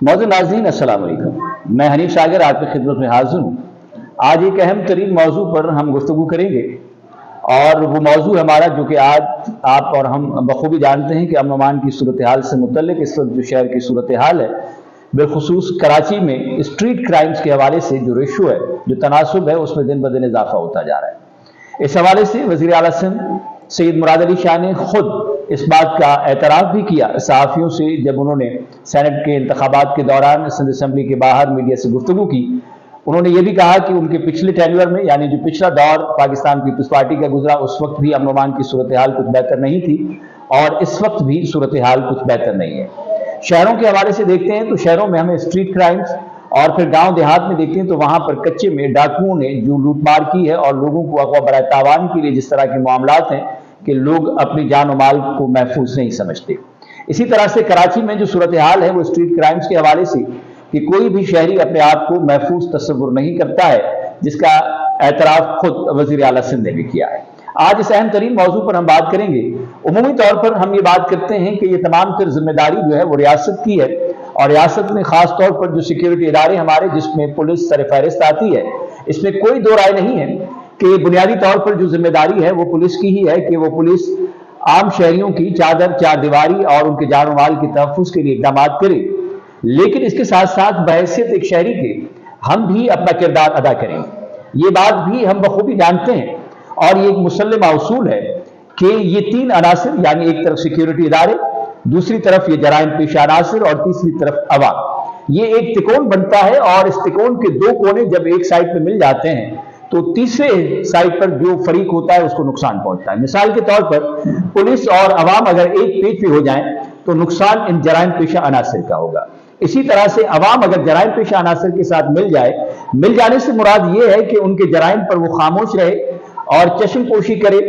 मौजूद नाज़रीन अस्सलाम वालेकुम, मैं हनीफ सागर आपकी खिदमत में हाजिर हूँ। आज एक अहम तरीन मौजू पर हम गुफ्तगू करेंगे और वो मौजू हमारा जो कि आज आप और हम बखूबी जानते हैं कि अमन अमान की सूरत हाल से मुतल्लिक इस वक्त जो शहर की सूरत हाल है, बिलखुसूस कराची में स्ट्रीट क्राइम्स के हवाले से जो रेशो है, जो तनासब है, उसमें दिन ब दिन इजाफा होता जा रहा है। इस हवाले से वज़ीर आला सिंध सैयद मुराद अली शाह ने खुद इस बात का एतराफ़ भी किया सहाफ़ियों से जब उन्होंने सेनेट के इंतखाबात के दौरान सिंध असम्बली के बाहर मीडिया से गुफ्तगू की। उन्होंने ये भी कहा कि उनके पिछले टेन्योर में, यानी जो पिछला दौर पाकिस्तान पीपल्स पार्टी का गुजरा, उस वक्त भी अमन अमान की सूरत हाल कुछ बेहतर नहीं थी और इस वक्त भी सूरत हाल कुछ बेहतर नहीं है। शहरों के हवाले से देखते हैं तो शहरों में हमें स्ट्रीट क्राइम्स, और फिर गांव देहात में देखते हैं तो वहां पर कच्चे में डाकुओं ने जो लूटमार की है और लोगों को अगवा बराए तावान के लिए जिस तरह के मामलात हैं कि लोग अपनी जान और माल को महफूज नहीं समझते। इसी तरह से कराची में जो सूरत हाल है वो स्ट्रीट क्राइम्स के हवाले से कि कोई भी शहरी अपने आप को महफूज तस्वुर नहीं करता है, जिसका एतराफ़ खुद वज़ीर आला सिंध ने भी किया है। आज इस अहम तरीन मौजू पर हम बात करेंगे। उमूमी तौर पर हम ये बात करते हैं कि ये तमाम तर जिम्मेदारी जो है वो रियासत की है और रियासत में ख़ास तौर पर जो सिक्योरिटी इदारे हमारे, जिसमें पुलिस सर फहरिस्त आती है, इसमें कोई दो राय नहीं है कि बुनियादी तौर पर जो जिम्मेदारी है वो पुलिस की ही है कि वो पुलिस आम शहरियों की चादर चारदीवारी और उनके जान और माल के तहफ़्फ़ुज़ के लिए इक़दाम करे। लेकिन इसके साथ साथ बहैसियत एक शहरी के हम भी अपना किरदार अदा करेंगे। ये बात भी हम बखूबी जानते हैं और ये एक मुसल्लमा उसूल है कि ये तीन अनासिर, यानी एक तरफ सिक्योरिटी इदारे, दूसरी तरफ ये जराइम पेशा अनासिर और तीसरी तरफ अवाम, ये एक तिकोण बनता है और इस तिकोण के दो कोने जब एक साइड पे मिल जाते हैं तो तीसरे साइड पर जो फरीक होता है उसको नुकसान पहुंचता है। मिसाल के तौर पर पुलिस और अवाम अगर एक पेज पे हो जाएं तो नुकसान इन जराइम पेशा अनासिर का होगा। इसी तरह से अवाम अगर जराइम पेशा अनासिर के साथ मिल जाने से मुराद ये है कि उनके जराइम पर वो खामोश रहे और चश्मपोशी करे,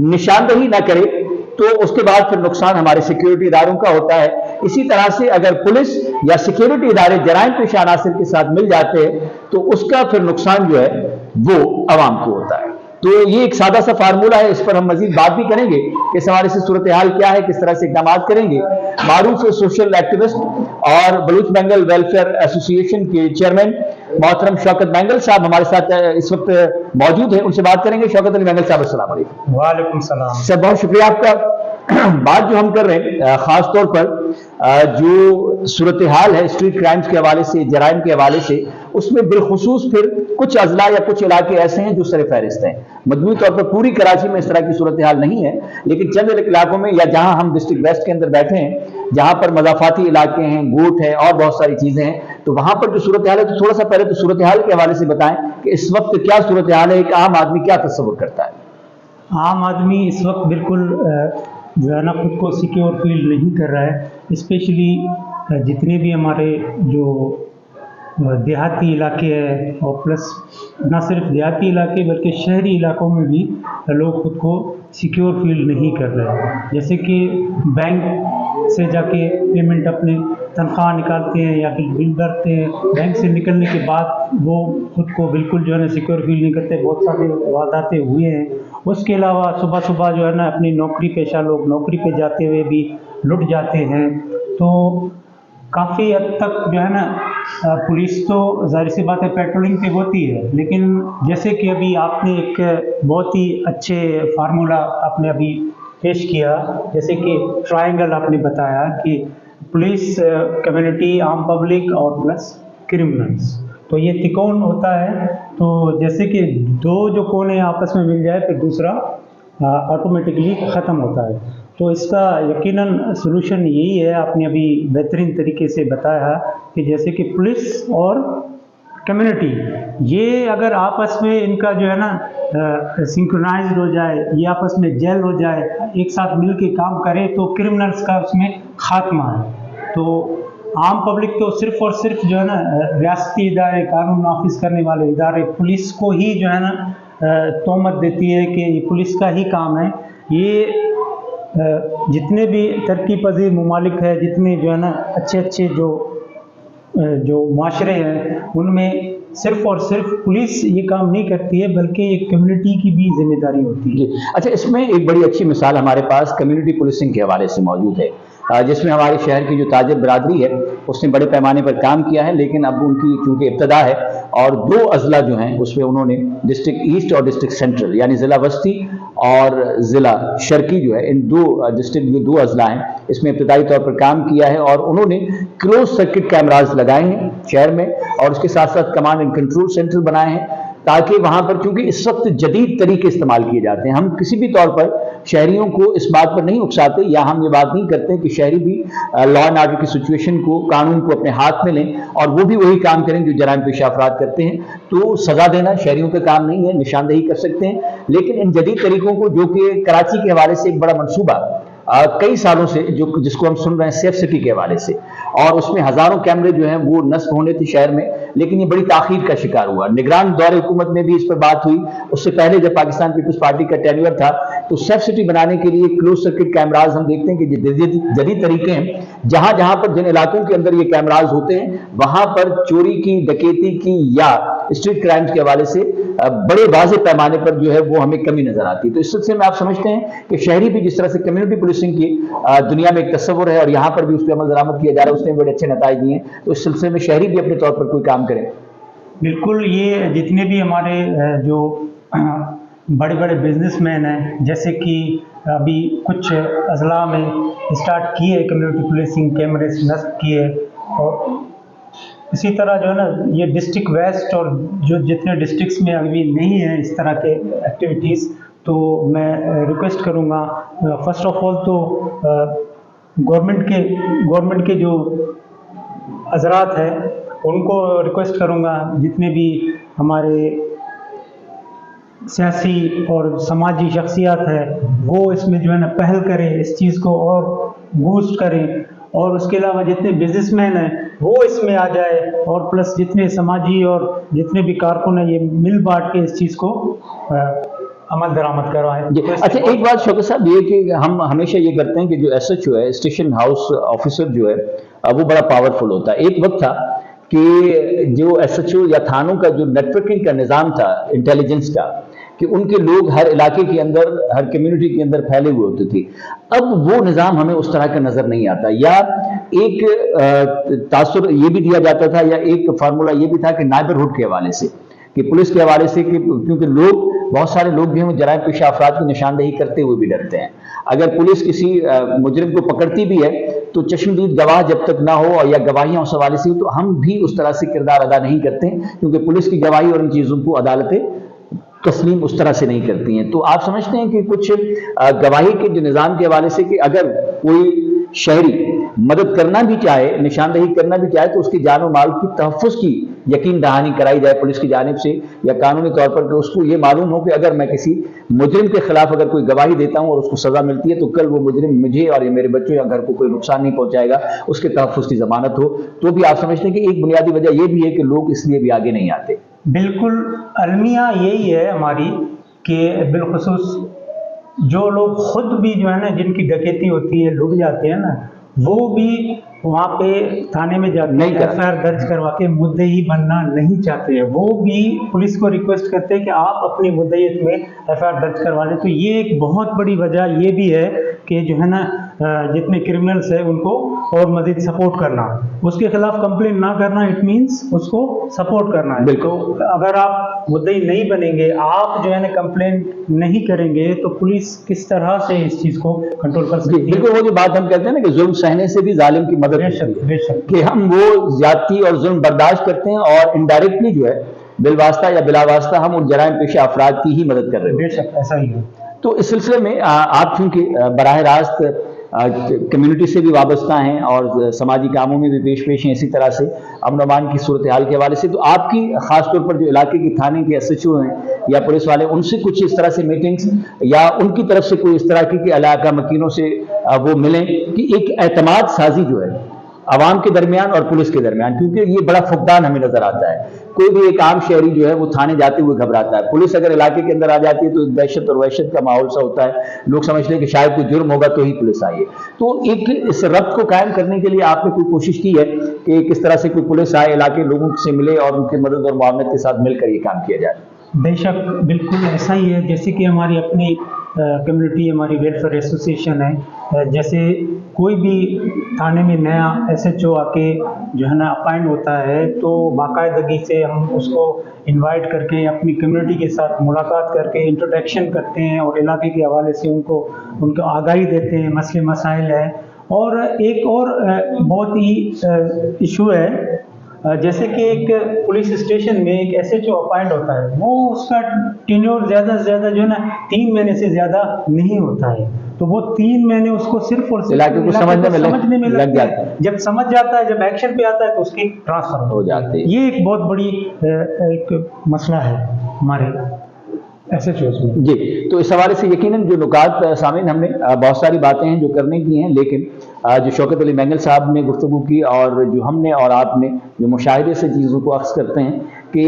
निशानदही ना करे, तो उसके बाद फिर नुकसान हमारे सिक्योरिटी इदारों का होता है। इसी तरह से अगर पुलिस या सिक्योरिटी इदारे जराइम पेशा अनासिर के साथ मिल जाते हैं तो उसका फिर नुकसान जो है वो अवाम को होता है। तो ये एक सादा सा फार्मूला है, इस पर हम मजीद बात भी करेंगे कि इस हवाले से सूरत हाल क्या है, किस तरह से इक़दाम करेंगे। मारूफ सोशल एक्टिविस्ट और बलूच बेंगल वेलफेयर एसोसिएशन के चेयरमैन मोहतरम शौकत बेंगल साहब हमारे साथ इस वक्त मौजूद हैं, उनसे बात करेंगे। शौकत अली बेंगल साहब, अस्सलाम वालेकुम। वालेकुम सलाम सर, बहुत शुक्रिया आपका। बात जो हम कर रहे हैं खास तौर पर जो सूरत हाल है स्ट्रीट क्राइम्स के हवाले से, जराइम के हवाले से, उसमें बिलखुसूस फिर कुछ अजला या कुछ इलाके ऐसे हैं जो सर फहरिस्त हैं। मजमूई तौर पर पूरी कराची में इस तरह की सूरत हाल नहीं है, लेकिन चंद इलाकों में, या जहां हम डिस्ट्रिक्ट वेस्ट के अंदर बैठे हैं, जहां पर मजाफाती इलाके हैं, गोट है और बहुत सारी चीजें हैं, तो वहां पर जो सूरत हाल है, तो थोड़ा सा पहले तो सूरत हाल के हवाले से बताएं कि इस वक्त क्या सूरत हाल है, एक आम आदमी क्या तस्वुर करता है। आम आदमी इस वक्त बिल्कुल जो है ना खुद को सिक्योर फील नहीं कर रहा है। स्पेशली जितने भी हमारे जो देहाती इलाके हैं और प्लस ना सिर्फ देहाती इलाके बल्कि शहरी इलाकों में भी लोग खुद को सिक्योर फील नहीं कर रहे हैं। जैसे कि बैंक से जाके पेमेंट अपने तनख्वाह निकालते हैं या फिर बिल भरते हैं, बैंक से निकलने के बाद वो खुद को बिल्कुल जो है ना सिक्योर फील नहीं करते। बहुत सारे वादाते हुए हैं। उसके अलावा सुबह सुबह जो है ना अपनी नौकरी पेशा लोग नौकरी पे जाते हुए भी लुट जाते हैं। तो काफ़ी हद तक जो है ना पुलिस तो ज़ाहिर सी बात है पेट्रोलिंग पे होती है, लेकिन जैसे कि अभी आपने एक बहुत ही अच्छे फार्मूला आपने अभी पेश किया, जैसे कि ट्रायंगल आपने बताया कि पुलिस, कम्युनिटी, आम पब्लिक और प्लस क्रिमिनल्स, तो ये त्रिकोण होता है। तो जैसे कि दो जो कोने आपस में मिल जाए फिर दूसरा ऑटोमेटिकली ख़त्म होता है। तो इसका यकीनन सलूशन यही है, आपने अभी बेहतरीन तरीके से बताया कि जैसे कि पुलिस और कम्युनिटी, ये अगर आपस में इनका जो है ना सिंक्रोनाइज्ड हो जाए, ये आपस में जेल हो जाए, एक साथ मिल के काम करे, तो क्रिमिनल्स का उसमें खात्मा है। तो आम पब्लिक तो सिर्फ और सिर्फ जो है ना रियासती इदारे, कानून नाफिज करने वाले इदारे, पुलिस को ही जो है ना तोहमत देती है कि ये पुलिस का ही काम है। ये जितने भी तरक्की पजीर ममालिक है, जितने जो है ना अच्छे अच्छे जो माशरे हैं, उनमें सिर्फ और सिर्फ पुलिस ये काम नहीं करती है बल्कि एक कम्युनिटी की भी जिम्मेदारी होती है। अच्छा, इसमें एक बड़ी अच्छी मिसाल हमारे पास कम्युनिटी पुलिसिंग के हवाले से मौजूद है। जिसमें हमारे शहर की जो ताजिर बरादरी है उसने बड़े पैमाने पर काम किया है, लेकिन अब उनकी चूंकि इब्तदा है और 2 अजला जो हैं उसमें उन्होंने डिस्ट्रिक्ट ईस्ट और डिस्ट्रिक्ट सेंट्रल यानी ज़िला वस्ती और ज़िला शर्की जो है, इन 2 डिस्ट्रिक्ट जो 2 अजला हैं इसमें इब्तदाई तौर पर काम किया है और उन्होंने क्लोज सर्किट कैमराज लगाए हैं शहर में और उसके साथ साथ कमांड एंड कंट्रोल सेंटर बनाए हैं ताकि वहां पर, क्योंकि इस वक्त जदीद तरीके इस्तेमाल किए जाते हैं, हम किसी भी तौर पर शहरियों को इस बात पर नहीं उकसाते या हम ये बात नहीं करते कि शहरी भी लॉ एंड ऑर्डर की सिचुएशन को, कानून को अपने हाथ में लें और वो भी वही काम करें जो जराइम पेशा अफराद करते हैं। तो सजा देना शहरियों का काम नहीं है, निशानदेही कर सकते हैं, लेकिन इन जदीद तरीकों को जो कि कराची के हवाले से एक बड़ा मनसूबा कई सालों से जिसको हम सुन रहे हैं सेफ सिटी के हवाले से, और उसमें हजारों कैमरे जो हैं वो नस्ब होने थे शहर में, लेकिन ये बड़ी ताखीर का शिकार हुआ। निगरान दौरे हुकूमत में भी इस पर बात हुई, उससे पहले जब पाकिस्तान पीपल्स पार्टी का टेन्योर था तो सेफ सिटी बनाने के लिए क्लोज सर्किट कैमराज हम देखते हैं कि जदीद तरीके हैं, जहां जहां पर जिन इलाकों के अंदर ये कैमराज होते हैं वहां पर चोरी की, डकैती की या स्ट्रीट क्राइम्स के हवाले से बड़े वाज़े पैमाने पर जो है वो हमें कमी नजर आती है। तो इस सिलसिले में आप समझते हैं कि शहरी भी जिस तरह से कम्युनिटी पुलिसिंग की दुनिया में एक तस्वुर है और यहाँ पर भी उस पर अमल दरामद किया जा रहा है, उसने बड़े अच्छे नताइज दिए, तो इस सिलसिले में शहरी भी अपने तौर पर कोई काम करें। बिल्कुल, ये जितने भी हमारे जो बड़े बड़े बिजनेसमैन हैं, जैसे कि अभी कुछ अजला में स्टार्ट किए कम्युनिटी पुलिसिंग कैमरे नस्ब किए, और इसी तरह जो है ना ये डिस्ट्रिक्ट वेस्ट और जो जितने डिस्ट्रिक्ट्स में अभी नहीं है इस तरह के एक्टिविटीज़, तो मैं रिक्वेस्ट करूँगा फर्स्ट ऑफ ऑल तो गवर्नमेंट के जो हजरात हैं उनको रिक्वेस्ट करूँगा, जितने भी हमारे सियासी और समाजी शख्सियात है वो इसमें जो है ना पहल करें, इस चीज़ को और बूस्ट करें, और उसके अलावा जितने बिजनेसमैन हैं वो इसमें आ जाए, और प्लस जितने समाजी और जितने भी कारकुन हैं ये मिल बांट के इस चीज़ को अमल दरामद करवाएं। अच्छा, एक बात शौकत साहब ये कि हम हमेशा ये करते हैं कि जो SHO है, स्टेशन हाउस ऑफिसर जो है, वो बड़ा पावरफुल होता है। एक वक्त था कि जो SHO या थानों का जो नेटवर्किंग का निज़ाम था इंटेलिजेंस का, कि उनके लोग हर इलाके के अंदर, हर कम्युनिटी के अंदर फैले हुए होते थे। अब वो निज़ाम हमें उस तरह का नज़र नहीं आता, या एक तासुर ये भी दिया जाता था या एक फार्मूला ये भी था कि नाइबरहुड के हवाले से, कि पुलिस के हवाले से, कि क्योंकि लोग, बहुत सारे लोग भी हैं जराइम पेशा अफराद की निशानदेही करते हुए भी डरते हैं। अगर पुलिस किसी मुजरिम को पकड़ती भी है तो चश्मदीद गवाह जब तक ना हो या गवाहियां उस हवाले से, तो हम भी उस तरह से किरदार अदा नहीं करते, क्योंकि पुलिस की गवाही और इन चीज़ों को अदालतें तस्लीम उस तरह से नहीं करती हैं। तो आप समझते हैं कि कुछ गवाही के जो निज़ाम के हवाले से, कि अगर कोई शहरी मदद करना भी चाहे, निशानदेही करना भी चाहे, तो उसकी जान और माल की तहफ़्फ़ुज़ की यकीन दहानी कराई जाए पुलिस की जानिब से, या कानूनी तौर पर कि उसको ये मालूम हो कि अगर मैं किसी मुजरिम के खिलाफ अगर कोई गवाही देता हूं और उसको सजा मिलती है तो कल वो मुजरिम मुझे और मेरे बच्चों या घर को कोई नुकसान नहीं पहुंचाएगा, उसके तहफ़्फ़ुज़ की जमानत हो। तो भी आप समझते हैं कि एक बुनियादी वजह यह भी है कि लोग इसलिए भी आगे नहीं आते। बिल्कुल, अलमिया यही है हमारी कि बिलखुसूस जो लोग खुद भी जो है ना, जिनकी डकैती होती है, लुट जाते हैं ना, वो भी वहाँ पे थाने में जाके FIR दर्ज करवा के मुद्दई बनना नहीं चाहते हैं। वो भी पुलिस को रिक्वेस्ट करते हैं कि आप अपनी मुद्दईयत में FIR दर्ज करवा लें। तो ये एक बहुत बड़ी वजह ये भी है कि जो है ना जितने क्रिमिनल्स हैं उनको और मज़ीद सपोर्ट करना, उसके खिलाफ कंप्लेंट ना करना, इट मीन्स उसको सपोर्ट करना है। तो अगर आप मुद्दई नहीं बनेंगे, आप जो है ना कंप्लेंट नहीं करेंगे, तो पुलिस किस तरह से इस चीज़ को कंट्रोल कर सकती है? बिल्कुल, वो जो बात हम कहते हैं ना कि जुल्म सहने से भी जालिम की मदद, कि हम वो ज्यादती और जुल्म बर्दाश्त करते हैं और इनडायरेक्टली जो है बिलवास्ता या बिलावास्ता हम उन जराइम पेशा अफराद की ही मदद कर रहे हैं। बेशक ऐसा ही है। तो इस सिलसिले में आप चूंकि बराह रास्त कम्युनिटी से भी वाबस्ता हैं और समाजी कामों में भी पेश हैं, इसी तरह से अमन अमान की सूरत हाल के हवाले से, तो आपकी खास तौर पर जो इलाके की थाने के SHO हैं या पुलिस वाले, उनसे कुछ इस तरह से मीटिंग्स या उनकी तरफ से कोई इस तरह की इलाका मकीनों से वो मिलें कि एक एतमाद साजी जो है आवाम के दरमियान और पुलिस के दरमियान, क्योंकि ये बड़ा फुकदान हमें नजर आता है। कोई भी एक आम शहरी जो है वो थाने जाते हुए घबराता है, पुलिस अगर इलाके के अंदर आ जाती है तो एक दहशत और वहशत का माहौल सा होता है, लोग समझते हैं कि शायद कोई जुर्म होगा तो ही पुलिस आई है। तो एक इस रब्त को कायम करने के लिए आपने कोई कोशिश की है कि किस तरह से कोई पुलिस आए, इलाके लोगों से मिले और उनकी मदद और मुआवनत के साथ मिलकर ये काम किया जाए? بے شک بالکل ایسا ہی ہے، جیسے کہ ہماری اپنی کمیونٹی، ہماری ویلفیئر ایسوسیشن ہے، جیسے کوئی بھی تھانے میں نیا ایس ایچ او آ کے جو ہے نا اپائنٹ ہوتا ہے تو باقاعدگی سے ہم اس کو انوائٹ کر کے اپنی کمیونٹی کے ساتھ ملاقات کر کے انٹروڈکشن کرتے ہیں اور علاقے کے حوالے سے ان کو آگاہی دیتے ہیں، مسئلے مسائل ہے۔ اور ایک اور بہت ہی ایشو ہے، جیسے کہ ایک پولیس اسٹیشن میں ایک ایس ایچ او اپائنٹ ہوتا ہے، وہ اس کا ٹینیور زیادہ سے زیادہ جو ہے نا 3 مہینے سے زیادہ نہیں ہوتا ہے، تو وہ 3 مہینے اس کو صرف اور صرف علاقے کو سمجھنے میں لگ جاتا ہے۔ جب سمجھ جاتا ہے، جب ایکشن پہ آتا ہے تو اس کی ٹرانسفر ہو جاتی ہے۔ یہ ایک بہت بڑی ایک مسئلہ ہے ہمارے ایس ایچ اوز میں۔ جی، تو اس حوالے سے یقیناً جو نکات سامعین ہم نے بہت ساری باتیں ہیں جو کرنے کی ہیں، لیکن جو شوکت علی مینگل صاحب نے گفتگو کی اور جو ہم نے اور آپ نے جو مشاہدے سے چیزوں کو اخذ کرتے ہیں کہ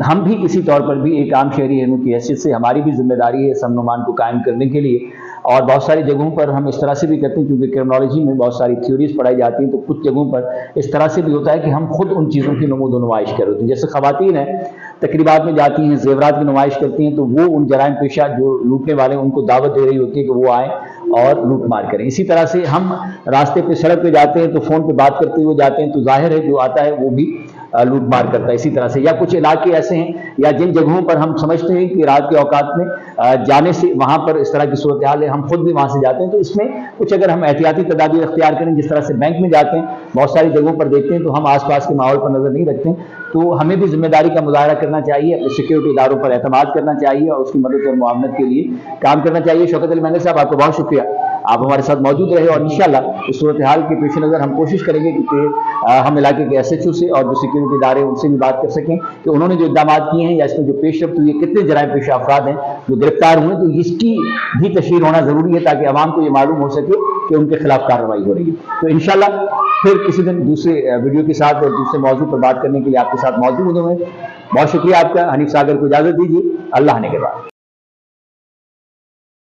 ہم بھی کسی طور پر بھی ایک عام شہری رہنے کی حیثیت سے ہماری بھی ذمہ داری ہے اس امن و امان کو قائم کرنے کے لیے، اور بہت ساری جگہوں پر ہم اس طرح سے بھی کرتے ہیں کیونکہ کرمنالوجی میں بہت ساری تھیوریز پڑھائی جاتی ہیں، تو کچھ جگہوں پر اس طرح سے بھی ہوتا ہے کہ ہم خود ان چیزوں کی نمود و نمائش کر رہے ہیں۔ جیسے خواتین ہیں، تقریبات میں جاتی ہیں، زیورات کی نمائش کرتی ہیں، تو وہ ان جرائم پیشہ جو لوٹنے والے ہیں ان کو دعوت دے رہی ہوتی ہے کہ وہ آئیں اور لوٹ مار کریں۔ اسی طرح سے ہم راستے پہ سڑک پہ جاتے ہیں تو فون پہ بات کرتے ہوئے جاتے ہیں، تو ظاہر ہے جو آتا ہے وہ بھی لوٹ مار کرتا ہے۔ اسی طرح سے یا کچھ علاقے ایسے ہیں یا جن جگہوں پر ہم سمجھتے ہیں کہ رات کے اوقات میں جانے سے وہاں پر اس طرح کی صورتحال ہے، ہم خود بھی وہاں سے جاتے ہیں، تو اس میں کچھ اگر ہم احتیاطی تدابیر اختیار کریں، جس طرح سے بینک میں جاتے ہیں بہت ساری جگہوں پر دیکھتے ہیں تو ہم آس پاس کے ماحول پر نظر نہیں رکھتے ہیں، تو ہمیں بھی ذمہ داری کا مظاہرہ کرنا چاہیے، اپنے سیکیورٹی اداروں پر اعتماد کرنا چاہیے اور اس کی مدد اور معاونت کے لیے کام کرنا چاہیے۔ شوکت علی مینگل صاحب، آپ کو بہت شکریہ، آپ ہمارے ساتھ موجود رہے، اور انشاءاللہ اس صورتحال کے پیش نظر ہم کوشش کریں گے کہ ہم علاقے کے ایس ایچ او سے اور جو سیکیورٹی ادارے ان سے بھی بات کر سکیں کہ انہوں نے جو اقدامات کیے ہیں یا اس میں جو پیش رفت ہوئی ہے، کتنے جرائم پیشہ افراد ہیں جو گرفتار ہوئے، تو اس کی بھی تشہیر ہونا ضروری ہے تاکہ عوام کو یہ معلوم ہو سکے کہ ان کے خلاف کارروائی ہو رہی ہے۔ تو انشاءاللہ پھر کسی دن دوسرے ویڈیو کے ساتھ اور دوسرے موضوع پر بات کرنے کے لیے آپ کے ساتھ موجود ہوں گے۔ بہت شکریہ آپ کا۔ حنیف ساگر کو اجازت دیجیے، اللہ نے کے بعد۔